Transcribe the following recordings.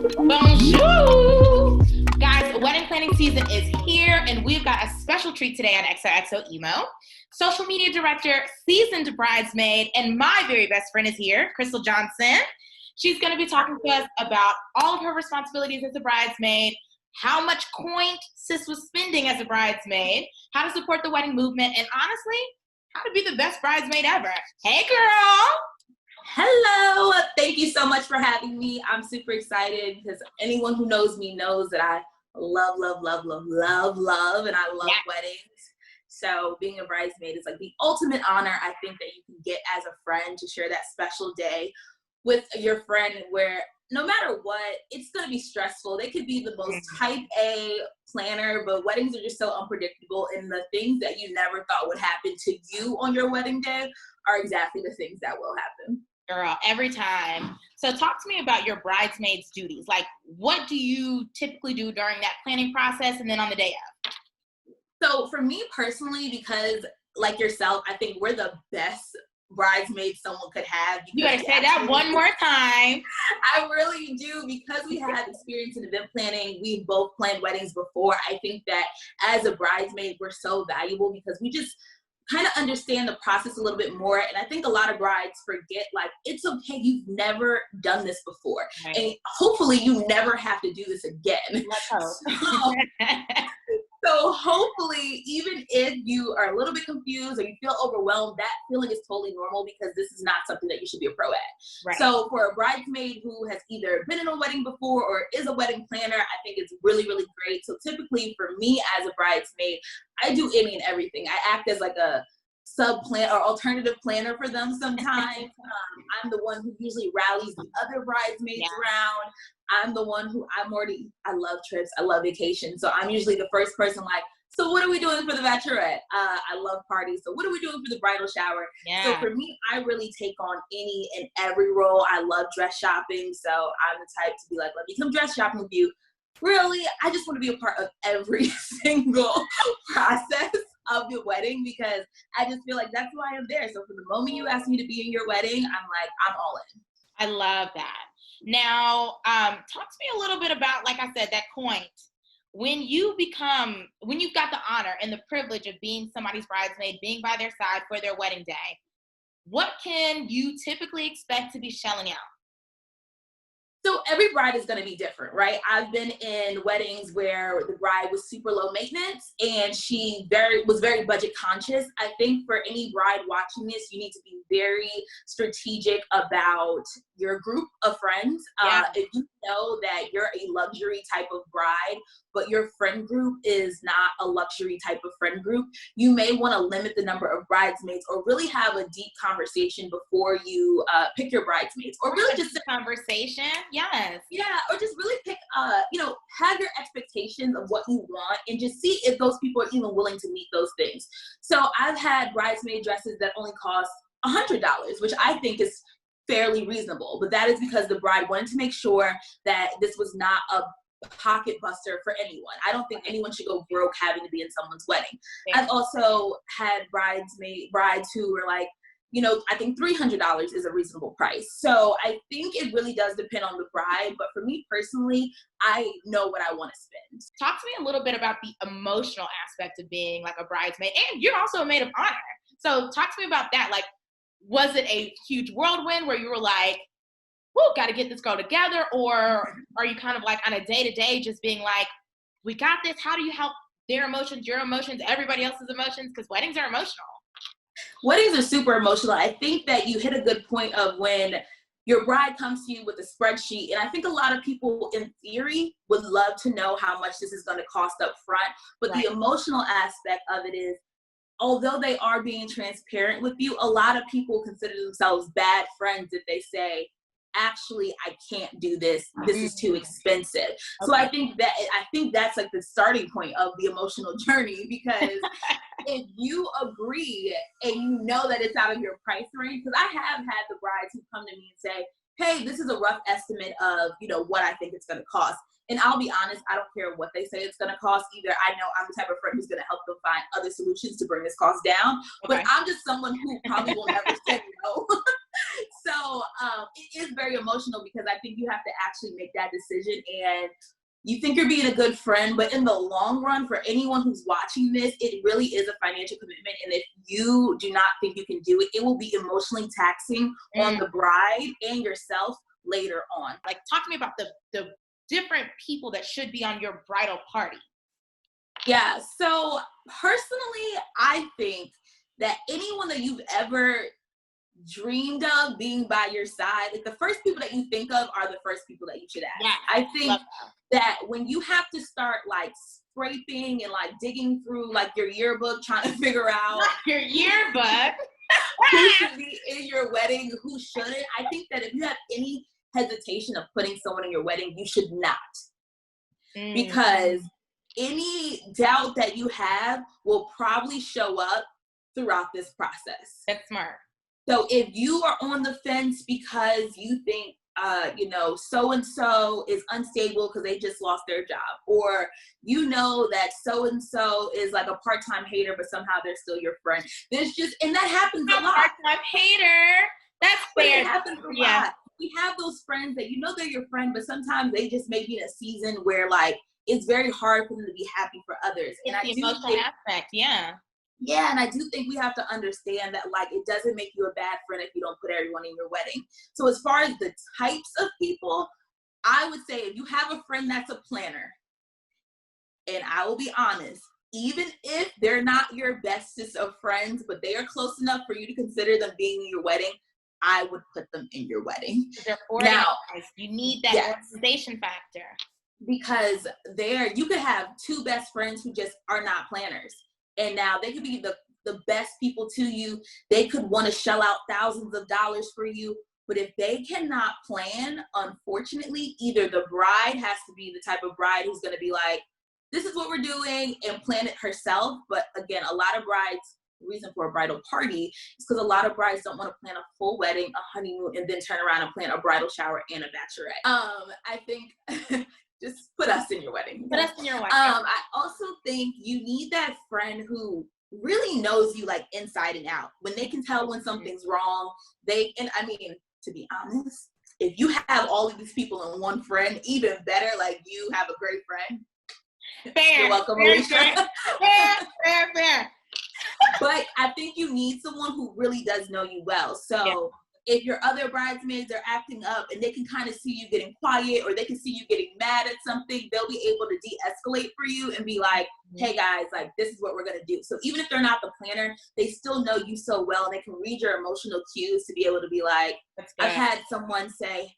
Bonjour! Guys, wedding planning season is here, and we've got a special treat today on XOXO Emo. Social media director, seasoned bridesmaid, and my very best friend is here, Crystal Johnson. She's going to be talking to us about all of her responsibilities as a bridesmaid, how much coin sis was spending as a bridesmaid, how to support the wedding movement, and honestly, how to be the best bridesmaid ever. Hey, girl! Hello, thank you so much for having me. I'm super excited because anyone who knows me knows that I love, and I love weddings. So being a bridesmaid is like the ultimate honor I think that you can get as a friend, to share that special day with your friend where no matter what, it's going to be stressful. They could be the most type A planner, but weddings are just so unpredictable, and the things that you never thought would happen to you on your wedding day are exactly the things that will happen. Girl, every time. So talk to me about your bridesmaid's duties. Like, what do you typically do during that planning process and then on the day of? So for me personally, because like yourself, I think we're the best bridesmaids someone could have. You gotta say that one more time. I really do, because we have experience in event planning. We've both planned weddings before. I think that as a bridesmaid, we're so valuable because we just kind of understand the process a little bit more. And I think a lot of brides forget, like, it's okay, you've never done this before. Right. And hopefully you never have to do this again. Let's hope. So hopefully, even if you are a little bit confused or you feel overwhelmed, that feeling is totally normal, because this is not something that you should be a pro at. Right. So for a bridesmaid who has either been in a wedding before or is a wedding planner, I think it's really, really great. So typically for me as a bridesmaid, I do any and everything. I act as like a sub-plan or alternative planner for them sometimes. I'm the one who usually rallies the other bridesmaids around. I'm the one who I love trips, I love vacation. So I'm usually the first person like, so what are we doing for the bachelorette? I love parties. So what are we doing for the bridal shower? Yeah. So for me, I really take on any and every role. I love dress shopping. So I'm the type to be like, let me come dress shopping with you. Really, I just want to be a part of every single process of your wedding, because I just feel like that's why I'm there. So from the moment you ask me to be in your wedding, I'm like, I'm all in. I love that. Now, talk to me a little bit about, like I said, that point. When you've got the honor and the privilege of being somebody's bridesmaid, being by their side for their wedding day, what can you typically expect to be shelling out? So every bride is going to be different, right? I've been in weddings where the bride was super low maintenance and she was very budget conscious. I think for any bride watching this, you need to be very strategic about your group of friends. Yeah. If you know that you're a luxury type of bride, but your friend group is not a luxury type of friend group, you may want to limit the number of bridesmaids, or really have a deep conversation before you pick your bridesmaids, or really just a conversation. Yes. Yeah, or just really pick, have your expectations of what you want, and just see if those people are even willing to meet those things. So I've had bridesmaid dresses that only cost $100, which I think is fairly reasonable, but that is because the bride wanted to make sure that this was not a pocket buster for anyone. I don't think anyone should go broke having to be in someone's wedding. Yeah. I've also had brides who were like, I think $300 is a reasonable price. So I think it really does depend on the bride. But for me personally, I know what I want to spend. Talk to me a little bit about the emotional aspect of being like a bridesmaid, and you're also a maid of honor. So talk to me about that. Like, was it a huge whirlwind where you were like, whoa, got to get this girl together? Or are you kind of like on a day-to-day just being like, we got this? How do you help their emotions, your emotions, everybody else's emotions? Because weddings are emotional. Weddings are super emotional. I think that you hit a good point of when your bride comes to you with a spreadsheet. And I think a lot of people in theory would love to know how much this is going to cost up front. But the emotional aspect of it is, although they are being transparent with you, a lot of people consider themselves bad friends if they say, actually, I can't do this. This is too expensive. Okay. So I think that's like the starting point of the emotional journey, because if you agree and you know that it's out of your price range, because I have had the brides who come to me and say, hey, this is a rough estimate of, what I think it's going to cost. And I'll be honest, I don't care what they say it's going to cost. Either I know I'm the type of friend who's going to help them find other solutions to bring this cost down, but I'm just someone who probably will never say no. So is very emotional because I think you have to actually make that decision, and you think you're being a good friend, but in the long run, for anyone who's watching this, it really is a financial commitment. And if you do not think you can do it, it will be emotionally taxing on the bride and yourself later on. Like, talk to me about the different people that should be on your bridal party. Yeah, so personally, I think that anyone that you've ever dreamed of being by your side, like the first people that you think of are the first people that you should ask. Yeah, I think that when you have to start like scraping and like digging through like your yearbook trying to figure out your yearbook who should be in your wedding, who shouldn't, I think that if you have any hesitation of putting someone in your wedding, you should not. Because any doubt that you have will probably show up throughout this process. That's smart. So if you are on the fence because you think, so-and-so is unstable because they just lost their job, or you know that so-and-so is like a part-time hater, but somehow they're still your friend. And that happens a lot. Part-time hater. That's fair. It happens a lot. We have those friends that they're your friend, but sometimes they just may be in a season where like it's very hard for them to be happy for others. It's the emotional aspect, yeah. Yeah, and I do think we have to understand that, like, it doesn't make you a bad friend if you don't put everyone in your wedding. So as far as the types of people, I would say if you have a friend that's a planner, and I will be honest, even if they're not your bestest of friends, but they are close enough for you to consider them being in your wedding, I would put them in your wedding. They're organized. You need that organization factor. Because you could have two best friends who just are not planners. And now they could be the best people to you. They could want to shell out thousands of dollars for you. But if they cannot plan, unfortunately, either the bride has to be the type of bride who's going to be like, this is what we're doing, and plan it herself. But again, a lot of brides, the reason for a bridal party is because a lot of brides don't want to plan a full wedding, a honeymoon, and then turn around and plan a bridal shower and a bachelorette. I think... Just put us in your wedding. Put us in your wedding. I also think you need that friend who really knows you like inside and out. When they can tell when something's wrong, to be honest, if you have all of these people in one friend, even better, like you have a great friend. Fair. You're welcome, Alicia. Fair. But I think you need someone who really does know you well. So if your other bridesmaids are acting up and they can kind of see you getting quiet, or they can see you getting mad at something, they'll be able to de-escalate for you and be like, hey guys, like this is what we're going to do. So even if they're not the planner, they still know you so well and they can read your emotional cues to be able to be like, I've had someone say,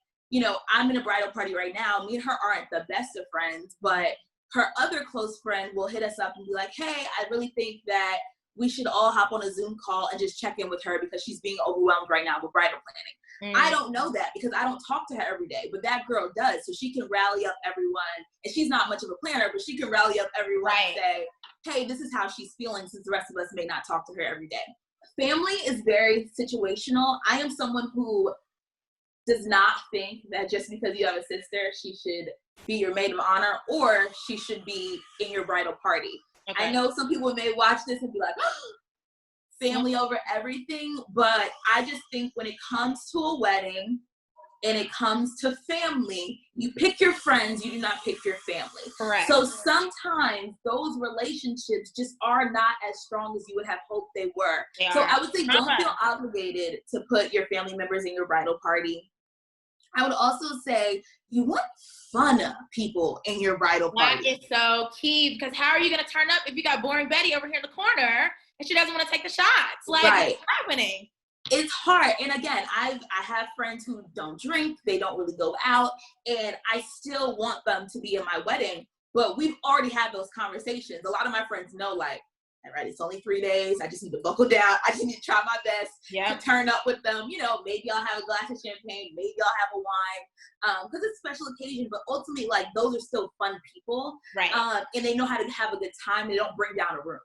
I'm in a bridal party right now. Me and her aren't the best of friends, but her other close friend will hit us up and be like, hey, I really think that we should all hop on a Zoom call and just check in with her because she's being overwhelmed right now with bridal planning. I don't know that because I don't talk to her every day, but that girl does. So she can rally up everyone, and she's not much of a planner, but she can rally up everyone and say, hey, this is how she's feeling, since the rest of us may not talk to her every day. Family is very situational. I am someone who does not think that just because you have a sister, she should be your maid of honor or she should be in your bridal party. Okay. I know some people may watch this and be like, oh, family over everything, but I just think when it comes to a wedding and it comes to family, you pick your friends, you do not pick your family. Correct. So sometimes those relationships just are not as strong as you would have hoped they were. I would say don't feel obligated to put your family members in your bridal party. I would also say you want fun people in your bridal party. That is so key, because how are you going to turn up if you got boring Betty over here in the corner and she doesn't want to take the shots? Like, what's happening? It's hard. And again, I have friends who don't drink, they don't really go out, and I still want them to be in my wedding, but we've already had those conversations. A lot of my friends know, like, all right, it's only 3 days. I just need to buckle down. I just need to try my best to turn up with them. Maybe I'll have a glass of champagne. Maybe I'll have a wine, because it's a special occasion. But ultimately, like, those are still fun people. Right. And they know how to have a good time. They don't bring down a room.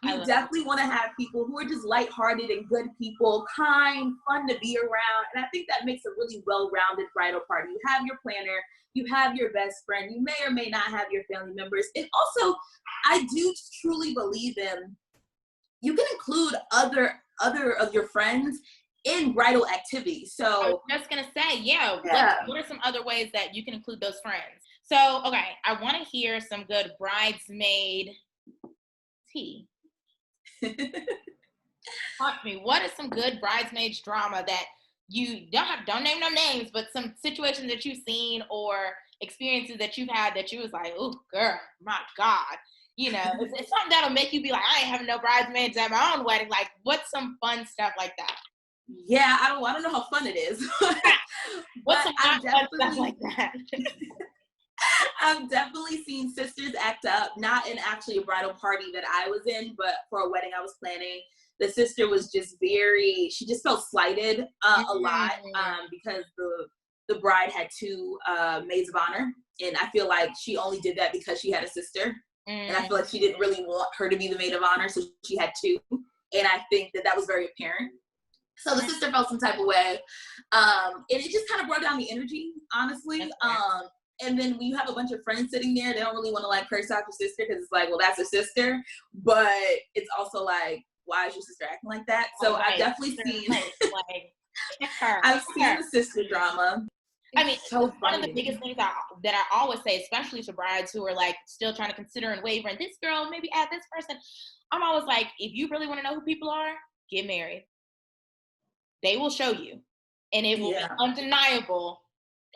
You definitely want to have people who are just lighthearted and good people, kind, fun to be around. And I think that makes a really well-rounded bridal party. You have your planner. You have your best friend. You may or may not have your family members. And also, I do truly believe in, you can include other of your friends in bridal activities. So I was just gonna say, yeah. What are some other ways that you can include those friends? So, okay, I want to hear some good bridesmaid tea. Talk to me. What is some good bridesmaids drama that you don't name no names, but some situations that you've seen or experiences that you've had that you was like, oh, girl, my God. You know, it's something that'll make you be like, I ain't having no bridesmaids at my own wedding. Like, what's some fun stuff like that? Yeah, I don't know how fun it is. What's some fun stuff like that? I've definitely seen sisters act up, not in actually a bridal party that I was in, but for a wedding I was planning. The sister was just she just felt slighted a lot because the bride had two maids of honor. And I feel like she only did that because she had a sister. And I feel like she didn't really want her to be the maid of honor, so she had two. And I think that was very apparent. So the sister felt some type of way. And it just kind of brought down the energy, honestly. And then when you have a bunch of friends sitting there, they don't really want to like curse out your sister because it's like, well, that's a sister. But it's also like, why is your sister acting like that? So I've definitely seen, I've seen the sister drama. I mean, so one of the biggest things that I always say, especially to brides who are like still trying to consider and waver, and this girl, maybe add this person. I'm always like, if you really want to know who people are, get married. They will show you. And it will be undeniable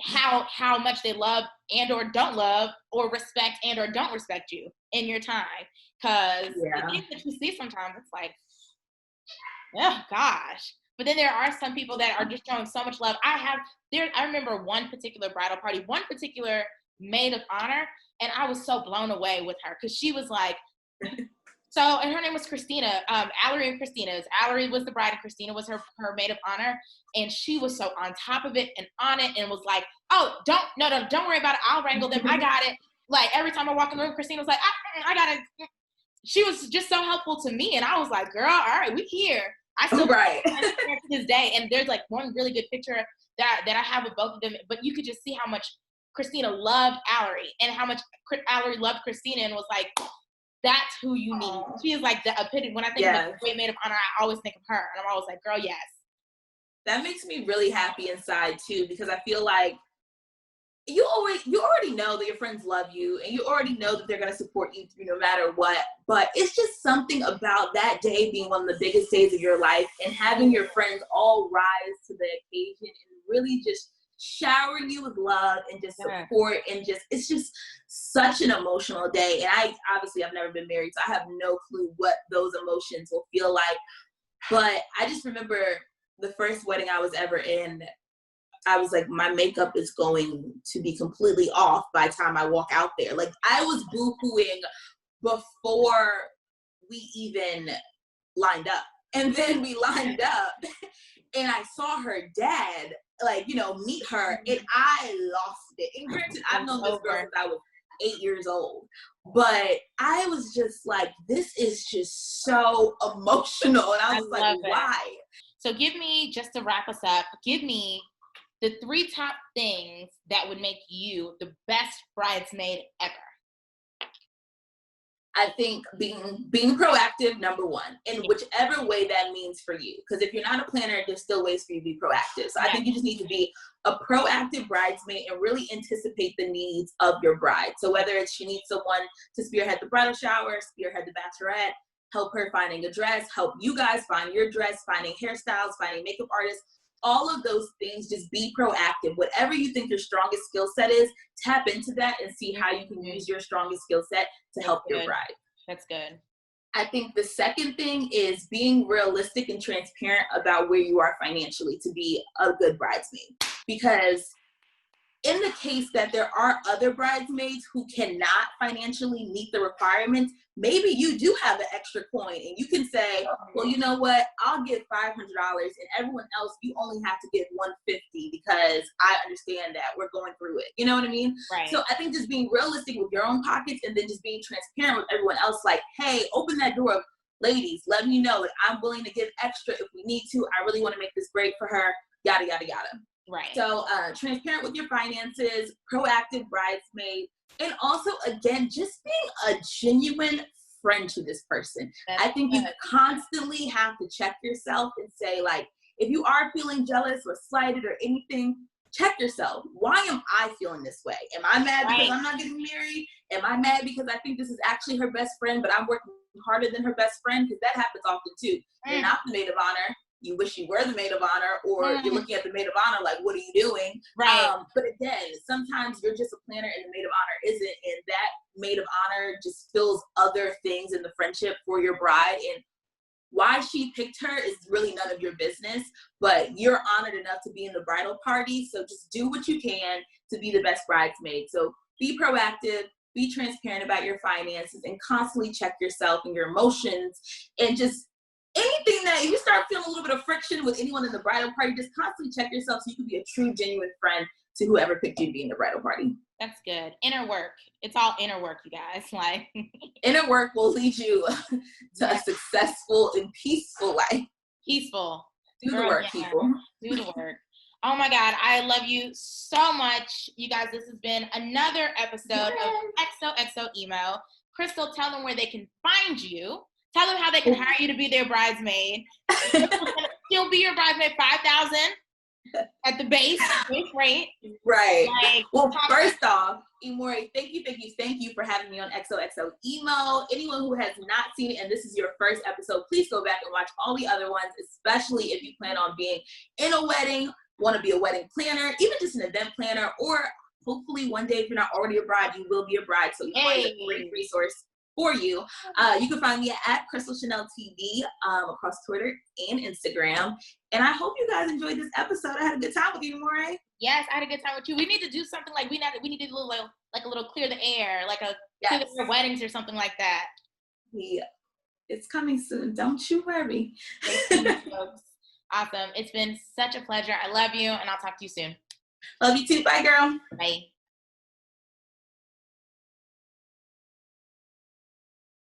how much they love and or don't love or respect and or don't respect you in your time. Because the things that you see sometimes, it's like, oh gosh. But then there are some people that are just showing so much love. I remember one particular bridal party, one particular maid of honor, and I was so blown away with her because she was like, and her name was Christina, Allery and Christina's. Allery was the bride and Christina was her maid of honor. And she was so on top of it and on it and was like, oh, don't worry about it. I'll wrangle them. I got it. Like every time I walk in the room, Christina was like, I got it. She was just so helpful to me. And I was like, girl, all right, we here. I still to this day. And there's like one really good picture that I have of both of them. But you could just see how much Christina loved Allery and how much Allery loved Christina and was like, that's who you need. She is like the epitome. When I think of a great maid of honor, I always think of her. And I'm always like, girl, yes. That makes me really happy inside too, because I feel like you already know that your friends love you and you already know that they're going to support you through no matter what. But it's just something about that day being one of the biggest days of your life and having your friends all rise to the occasion and really just showering you with love and just support and it's just such an emotional day. And I've never been married, so I have no clue what those emotions will feel like. But I just remember the first wedding I was ever in, I was like, my makeup is going to be completely off by the time I walk out there. Like I was boo-hooing before we even lined up. And then we lined up and I saw her dad meet her, and I lost it. And granted, I've known this girl since I was 8 years old, but I was just like, this is just so emotional. And I was like, why? So give me, just to wrap us up, give me the 3 top things that would make you the best bridesmaid ever. I think being proactive, number one, in whichever way that means for you. Because if you're not a planner, there's still ways for you to be proactive. So I think you just need to be a proactive bridesmaid and really anticipate the needs of your bride. So whether it's she needs someone to spearhead the bridal shower, spearhead the bachelorette, help her finding a dress, help you guys find your dress, finding hairstyles, finding makeup artists, all of those things, just be proactive. Whatever you think your strongest skill set is, tap into that and see how you can use your strongest skill set to help your bride. That's good. I think the second thing is being realistic and transparent about where you are financially to be a good bridesmaid. Because in the case that there are other bridesmaids who cannot financially meet the requirements, maybe you do have an extra coin and you can say, well, you know what, I'll give $500 and everyone else, you only have to give $150 because I understand that we're going through it. You know what I mean? Right. So I think just being realistic with your own pockets and then just being transparent with everyone else, like, hey, open that door. Ladies, let me know that I'm willing to give extra if we need to. I really want to make this great for her, yada, yada, yada. Right. So transparent with your finances, proactive bridesmaid, and also, again, just being a genuine friend to this person. I think you constantly have to check yourself and say, like, if you are feeling jealous or slighted or anything, check yourself. Why am I feeling this way? Am I mad because I'm not getting married? Am I mad because I think this is actually her best friend, but I'm working harder than her best friend? Because that happens often too. You're not the maid of honor. You wish you were the maid of honor, or you're looking at the maid of honor like, what are you doing? But again, sometimes you're just a planner and the maid of honor isn't, and that maid of honor just fills other things in the friendship for your bride. And why she picked her is really none of your business, but you're honored enough to be in the bridal party. So just do what you can to be the best bridesmaid. So be proactive, be transparent about your finances, and constantly check yourself and your emotions. And just anything that, if you start feeling a little bit of friction with anyone in the bridal party, just constantly check yourself so you can be a true, genuine friend to whoever picked you to be in the bridal party. That's good. Inner work. It's all inner work, you guys. Like inner work will lead you to a successful and peaceful life. Peaceful. Do the work, people. Do the work. Oh my God, I love you so much. You guys, this has been another episode of XOXO Emo. Crystal, tell them where they can find you. Tell them how they can hire you to be their bridesmaid. She'll be your bridesmaid, $5,000 at the base rate. Right. Like, well, first off, Imori, thank you for having me on XOXO Emo. Anyone who has not seen it and this is your first episode, please go back and watch all the other ones, especially if you plan on being in a wedding, want to be a wedding planner, even just an event planner, or hopefully one day if you're not already a bride, you will be a bride. So Imori is a great resource for you. You can find me at Crystal Chanel TV across Twitter and Instagram. And I hope you guys enjoyed this episode. I had a good time with you, More. Yes, I had a good time with you. We need to do something like we need to do a little clear the air, like a clear the air weddings or something like that. Yeah, it's coming soon. Don't you worry. Awesome. It's been such a pleasure. I love you, and I'll talk to you soon. Love you too. Bye, girl. Bye.